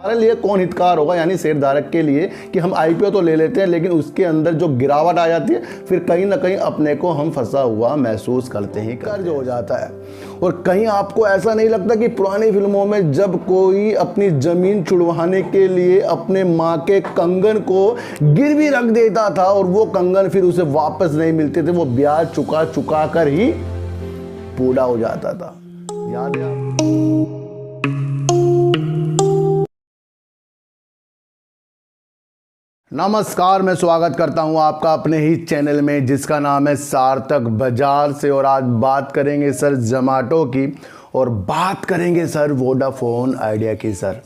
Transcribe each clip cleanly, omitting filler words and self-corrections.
हमारे लिए कौन हितकार होगा, यानी शेयरधारक के लिए, कि हम आईपीओ तो ले लेते हैं लेकिन उसके अंदर जो गिरावट आ जाती है फिर कहीं ना कहीं अपने को हम फंसा हुआ महसूस करते ही कर्ज हो जाता है। और कहीं आपको ऐसा नहीं लगता कि पुरानी फिल्मों में जब कोई अपनी जमीन छुड़वाने के लिए अपने माँ के कंगन को गिरवी रख देता था और वो कंगन फिर उसे वापस नहीं मिलते थे, वो ब्याज चुका कर ही पूरा हो जाता था। याद है आपको? नमस्कार, मैं स्वागत करता हूं आपका अपने ही चैनल में जिसका नाम है सार्थक बाजार से। और आज बात करेंगे सर जोमैटो की, और बात करेंगे सर वोडाफोन आइडिया की। सर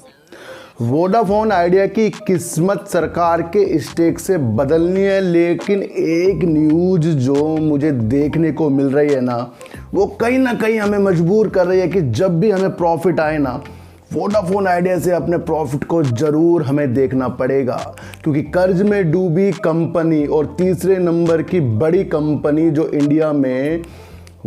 वोडाफोन आइडिया की किस्मत सरकार के स्टेक से बदलनी है, लेकिन एक न्यूज़ जो मुझे देखने को मिल रही है ना, वो कहीं ना कहीं हमें मजबूर कर रही है कि जब भी हमें प्रॉफिट आए ना, वोडाफोन आइडिया से अपने प्रॉफिट को ज़रूर हमें देखना पड़ेगा, क्योंकि कर्ज में डूबी कंपनी और तीसरे नंबर की बड़ी कंपनी जो इंडिया में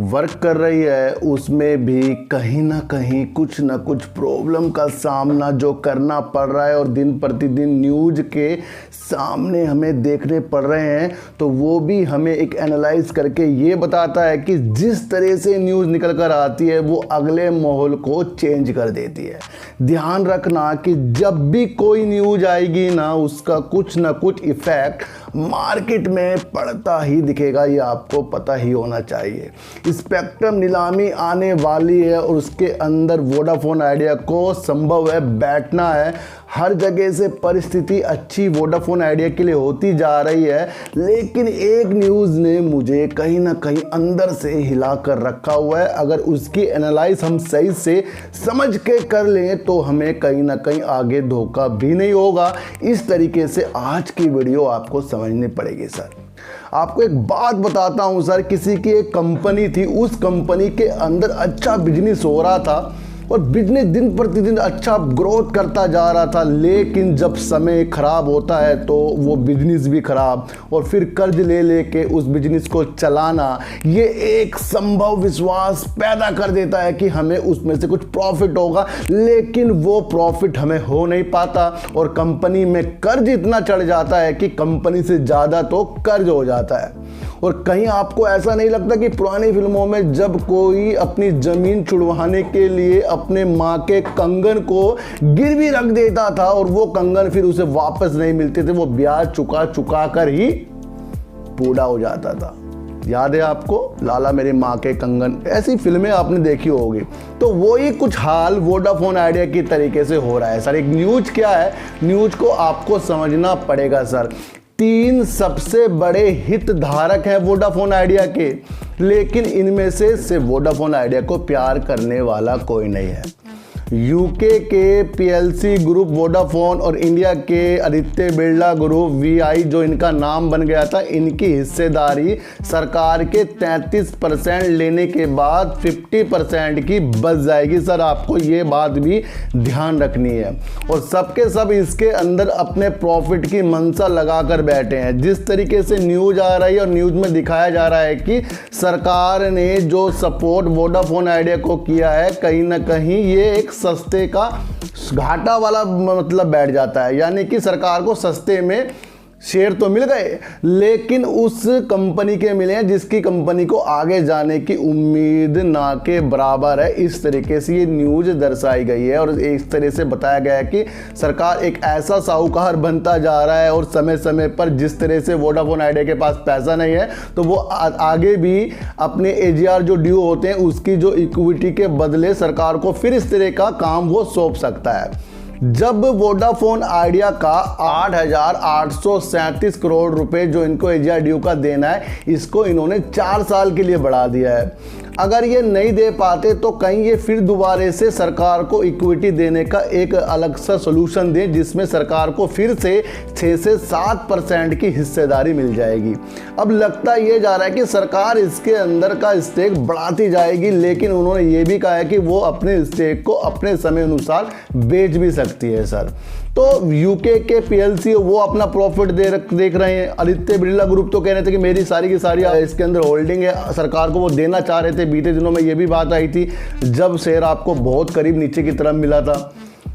वर्क कर रही है उसमें भी कहीं ना कहीं कुछ ना कुछ प्रॉब्लम का सामना जो करना पड़ रहा है और दिन प्रतिदिन न्यूज़ के सामने हमें देखने पड़ रहे हैं। तो वो भी हमें एक एनालाइज करके ये बताता है कि जिस तरह से न्यूज़ निकल कर आती है वो अगले माहौल को चेंज कर देती है। ध्यान रखना कि जब भी कोई न्यूज़ आएगी ना, उसका कुछ ना कुछ इफ़ेक्ट मार्केट में पड़ता ही दिखेगा, ये आपको पता ही होना चाहिए। स्पेक्ट्रम नीलामी आने वाली है और उसके अंदर वोडाफोन आइडिया को संभव है बैठना है। हर जगह से परिस्थिति अच्छी वोडाफोन आइडिया के लिए होती जा रही है, लेकिन एक न्यूज़ ने मुझे कहीं ना कहीं अंदर से हिला कर रखा हुआ है। अगर उसकी एनालाइज हम सही से समझ के कर लें तो हमें कहीं ना कहीं आगे धोखा भी नहीं होगा। इस तरीके से आज की वीडियो आपको समझनी पड़ेगी। सर आपको एक बात बताता हूं सर, किसी की एक कंपनी थी, उस कंपनी के अंदर अच्छा बिजनेस हो रहा था और बिजनेस दिन प्रतिदिन अच्छा ग्रोथ करता जा रहा था, लेकिन जब समय खराब होता है तो वो बिजनेस भी खराब, और फिर कर्ज ले लेके उस बिजनेस को चलाना ये एक संभव विश्वास पैदा कर देता है कि हमें उसमें से कुछ प्रॉफिट होगा, लेकिन वो प्रॉफिट हमें हो नहीं पाता और कंपनी में कर्ज इतना चढ़ जाता है कि कंपनी से ज़्यादा तो कर्ज हो जाता है। और कहीं आपको ऐसा नहीं लगता कि पुरानी फिल्मों में जब कोई अपनी ज़मीन छुड़वाने के लिए अपने माँ के कंगन को गिरवी रख देता था और वो कंगन फिर उसे वापस नहीं मिलते थे, वो ब्याज चुका कर ही पूरा हो जाता था। याद है आपको लाला मेरी माँ के कंगन, ऐसी फिल्में आपने देखी होगी। तो वही कुछ हाल वोडाफोन आइडिया की तरीके से हो रहा है। सर एक न्यूज़ क्या है, न्यूज़ को आपको समझना पड़ेगा। सर 3 सबसे बड़े हितधारक हैं वोडाफोन आइडिया के, लेकिन इनमें से सिर्फ वोडाफोन आइडिया को प्यार करने वाला कोई नहीं है। यूके के पीएलसी ग्रुप वोडाफोन और इंडिया के आदित्य बिरला ग्रुप वीआई जो इनका नाम बन गया था, इनकी हिस्सेदारी सरकार के 33% लेने के बाद 50% की बच जाएगी। सर आपको ये बात भी ध्यान रखनी है। और सबके सब इसके अंदर अपने प्रॉफिट की मंशा लगा कर बैठे हैं। जिस तरीके से न्यूज़ आ रही है और न्यूज़ में दिखाया जा रहा है कि सरकार ने जो सपोर्ट वोडाफोन आइडिया को किया है, कहीं ना कहीं ये एक सस्ते का घाटा वाला मतलब बैठ जाता है, यानी कि सरकार को सस्ते में शेयर तो मिल गए लेकिन उस कंपनी के मिले हैं जिसकी कंपनी को आगे जाने की उम्मीद ना के बराबर है। इस तरीके से ये न्यूज़ दर्शाई गई है और इस तरह से बताया गया है कि सरकार एक ऐसा साहूकार बनता जा रहा है और समय समय पर जिस तरह से वोडाफोन आइडिया के पास पैसा नहीं है तो वो आगे भी अपने एजीआर जो ड्यू होते हैं उसकी जो इक्विटी के बदले सरकार को फिर इस तरह का काम वो सौंप सकता है। जब वोडाफोन आइडिया का 8,837 करोड़ रुपए जो इनको एजीआर ड्यू का देना है, इसको इन्होंने 4 साल के लिए बढ़ा दिया है। अगर ये नहीं दे पाते तो कहीं ये फिर दोबारा से सरकार को इक्विटी देने का एक अलग सा सोल्यूशन दें जिसमें सरकार को फिर से 6 से 7% की हिस्सेदारी मिल जाएगी। अब लगता ये जा रहा है कि सरकार इसके अंदर का स्टेक बढ़ाती जाएगी, लेकिन उन्होंने ये भी कहा है कि वो अपने स्टेक को अपने समय अनुसार बेच भी सकती है। सर तो यूके के पीएलसी वो अपना प्रॉफिट देख रहे हैं। आदित्य बिरला ग्रुप तो कह रहे थे कि मेरी सारी की सारी इसके अंदर होल्डिंग है, सरकार को वो देना चाह रहे थे। बीते दिनों में ये भी बात आई थी जब शेयर आपको बहुत करीब नीचे की तरफ मिला था।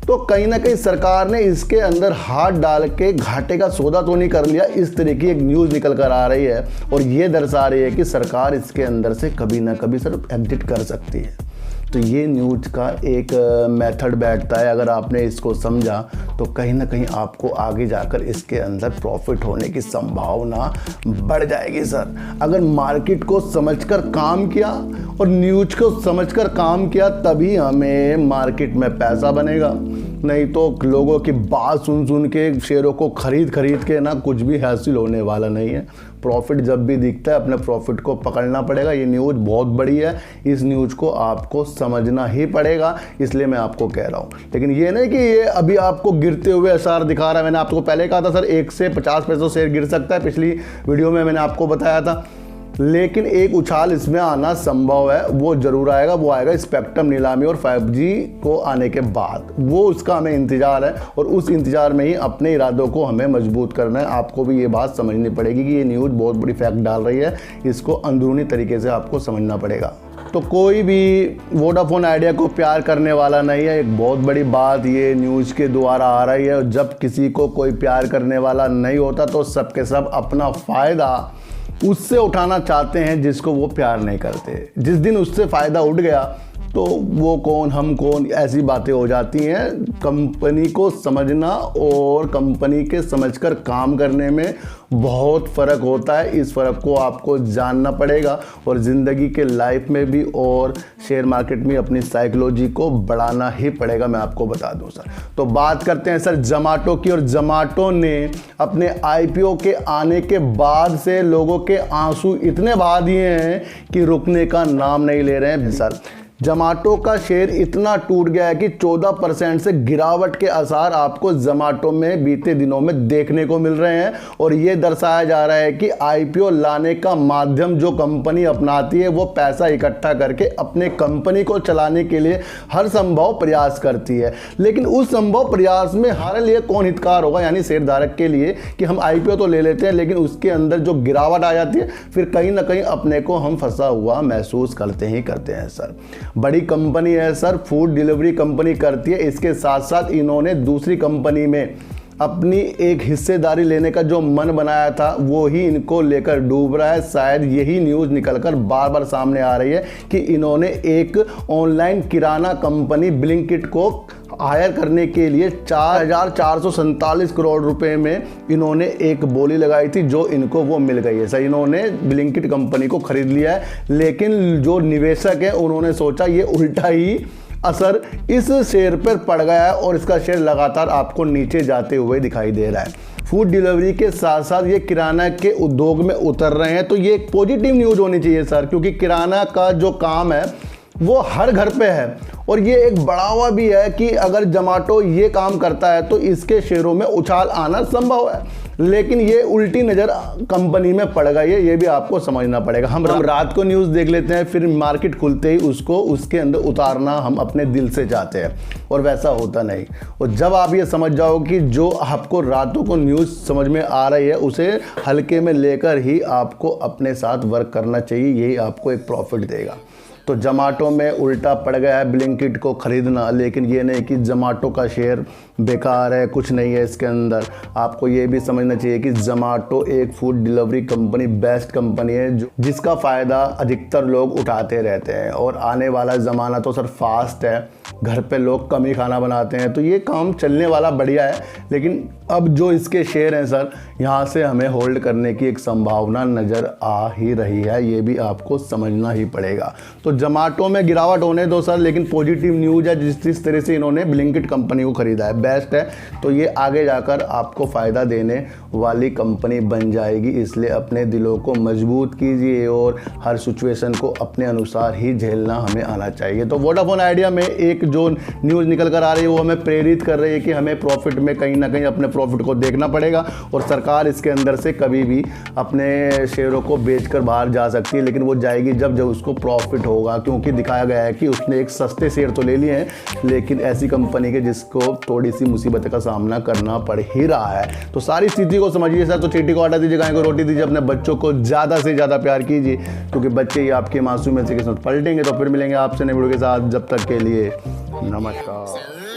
तो कहीं ना कहीं सरकार ने इसके अंदर हाथ डाल के घाटे का सौदा तो नहीं कर लिया, इस तरह की एक न्यूज़ निकल कर आ रही है और ये दर्शा रही है कि सरकार इसके अंदर से कभी ना कभी सर एग्जिट कर सकती है। तो ये न्यूज़ का एक मेथड बैठता है, अगर आपने इसको समझा तो कहीं ना कहीं आपको आगे जाकर इसके अंदर प्रॉफिट होने की संभावना बढ़ जाएगी सर। अगर मार्केट को समझकर काम किया और न्यूज़ को समझकर काम किया तभी हमें मार्केट में पैसा बनेगा, नहीं तो लोगों की बात सुन सुन के शेयरों को खरीद के ना कुछ भी हासिल होने वाला नहीं है। प्रॉफिट जब भी दिखता है अपने प्रॉफिट को पकड़ना पड़ेगा। ये न्यूज़ बहुत बड़ी है, इस न्यूज़ को आपको समझना ही पड़ेगा, इसलिए मैं आपको कह रहा हूँ। लेकिन ये नहीं कि ये अभी आपको गिरते हुए एसआर दिखा रहा है। मैंने आपको पहले कहा था सर 1 से 50 पैसों शेयर गिर सकता है, पिछली वीडियो में मैंने आपको बताया था। लेकिन एक उछाल इसमें आना संभव है, वो जरूर आएगा। वो आएगा स्पेक्ट्रम नीलामी और 5G को आने के बाद, वो उसका हमें इंतजार है और उस इंतजार में ही अपने इरादों को हमें मजबूत करना है। आपको भी ये बात समझनी पड़ेगी कि ये न्यूज़ बहुत बड़ी फैक्ट डाल रही है, इसको अंदरूनी तरीके से आपको समझना पड़ेगा। तो कोई भी वोडाफोन आइडिया को प्यार करने वाला नहीं है, एक बहुत बड़ी बात ये न्यूज़ के द्वारा आ रही है। और जब किसी को कोई प्यार करने वाला नहीं होता तो सबके सब अपना फ़ायदा उससे उठाना चाहते हैं जिसको वो प्यार नहीं करते। जिस दिन उससे फ़ायदा उठ गया तो वो कौन हम कौन, ऐसी बातें हो जाती हैं। कंपनी को समझना और कंपनी के समझकर काम करने में बहुत फ़र्क होता है। इस फ़र्क को आपको जानना पड़ेगा और ज़िंदगी के लाइफ में भी और शेयर मार्केट में अपनी साइकोलॉजी को बढ़ाना ही पड़ेगा, मैं आपको बता दूं सर। तो बात करते हैं सर जोमैटो की। और जोमैटो ने अपने IPO के आने के बाद से लोगों के आंसू इतने बहा दिए हैं कि रुकने का नाम नहीं ले रहे हैं सर। जोमैटो का शेयर इतना टूट गया है कि 14% से गिरावट के आसार आपको जोमैटो में बीते दिनों में देखने को मिल रहे हैं। और ये दर्शाया जा रहा है कि IPO लाने का माध्यम जो कंपनी अपनाती है वो पैसा इकट्ठा करके अपने कंपनी को चलाने के लिए हर संभव प्रयास करती है। लेकिन उस संभव प्रयास में हमारे लिए कौन हितकार होगा, यानी शेयरधारक के लिए, कि हम IPO तो ले लेते हैं लेकिन उसके अंदर जो गिरावट आ जाती है फिर कहीं ना कहीं अपने को हम फंसा हुआ महसूस करते हैं सर। बड़ी कंपनी है सर, फूड डिलीवरी कंपनी करती है। इसके साथ साथ इन्होंने दूसरी कंपनी में अपनी एक हिस्सेदारी लेने का जो मन बनाया था वो ही इनको लेकर डूब रहा है। शायद यही न्यूज़ निकलकर बार बार सामने आ रही है कि इन्होंने एक ऑनलाइन किराना कंपनी ब्लिंकिट को हायर करने के लिए 4,447 करोड़ रुपए में इन्होंने एक बोली लगाई थी, जो इनको वो मिल गई है सर। इन्होंने ब्लिंकिट कंपनी को खरीद लिया है, लेकिन जो निवेशक है उन्होंने सोचा ये उल्टा ही असर इस शेयर पर पड़ गया है और इसका शेयर लगातार आपको नीचे जाते हुए दिखाई दे रहा है। फूड डिलीवरी के साथ साथ ये किराना के उद्योग में उतर रहे हैं, तो ये एक पॉजिटिव न्यूज़ होनी चाहिए सर, क्योंकि किराना का जो काम है वो हर घर पे है और ये एक बढ़ावा भी है कि अगर जोमैटो ये काम करता है तो इसके शेयरों में उछाल आना संभव है। लेकिन ये उल्टी नज़र कंपनी में पड़ गई है, ये भी आपको समझना पड़ेगा। हम रात को न्यूज़ देख लेते हैं, फिर मार्केट खुलते ही उसको उसके अंदर उतारना हम अपने दिल से चाहते हैं और वैसा होता नहीं। और जब आप ये समझ जाओ कि जो आपको रातों को न्यूज़ समझ में आ रही है उसे हल्के में लेकर ही आपको अपने साथ वर्क करना चाहिए, यही आपको एक प्रॉफिट देगा। तो जोमैटो में उल्टा पड़ गया है ब्लिंकिट को खरीदना, लेकिन ये नहीं कि जोमैटो का शेयर बेकार है, कुछ नहीं है इसके अंदर। आपको ये भी समझना चाहिए कि जोमैटो एक food delivery company best company है जिसका फ़ायदा अधिकतर लोग उठाते रहते हैं। और आने वाला ज़माना तो सर फास्ट है, घर पे लोग कम ही खाना बनाते हैं, तो ये काम चलने वाला बढ़िया है। लेकिन अब जो इसके शेयर हैं सर, यहाँ से हमें होल्ड करने की एक संभावना नज़र आ ही रही है, ये भी आपको समझना ही पड़ेगा। तो जोमैटो में गिरावट होने दो सर, लेकिन पॉजिटिव न्यूज़ है जिस तरह से इन्होंने ब्लिंकिट कंपनी को खरीदा है, बेस्ट है। तो ये आगे जाकर आपको फ़ायदा देने वाली कंपनी बन जाएगी, इसलिए अपने दिलों को मजबूत कीजिए और हर सिचुएशन को अपने अनुसार ही झेलना हमें आना चाहिए। तो वोडाफोन आइडिया में एक जो न्यूज़ निकल कर आ रही है वो हमें प्रेरित कर रही है कि हमें प्रॉफिट में कहीं ना कहीं अपने प्रॉफिट को देखना पड़ेगा और सरकार इसके अंदर से कभी भी अपने शेयरों को बेचकर बाहर जा सकती है, लेकिन वो जाएगी जब उसको प्रॉफिट होगा, क्योंकि दिखाया गया है कि उसने एक सस्ते शेयर तो ले लिए हैं लेकिन ऐसी कंपनी के जिसको थोड़ी सी मुसीबत का सामना करना पड़ ही रहा है। तो सारी स्थिति को समझिए सर। तो चींटी को आटा दीजिए, गाय को रोटी दीजिए, अपने बच्चों को ज़्यादा से ज़्यादा प्यार कीजिए, क्योंकि बच्चे ही आपके मासूमियत से किस्मत पलटेंगे। तो फिर मिलेंगे आपसे नए वीडियो के साथ, जब तक के लिए नमस्कार।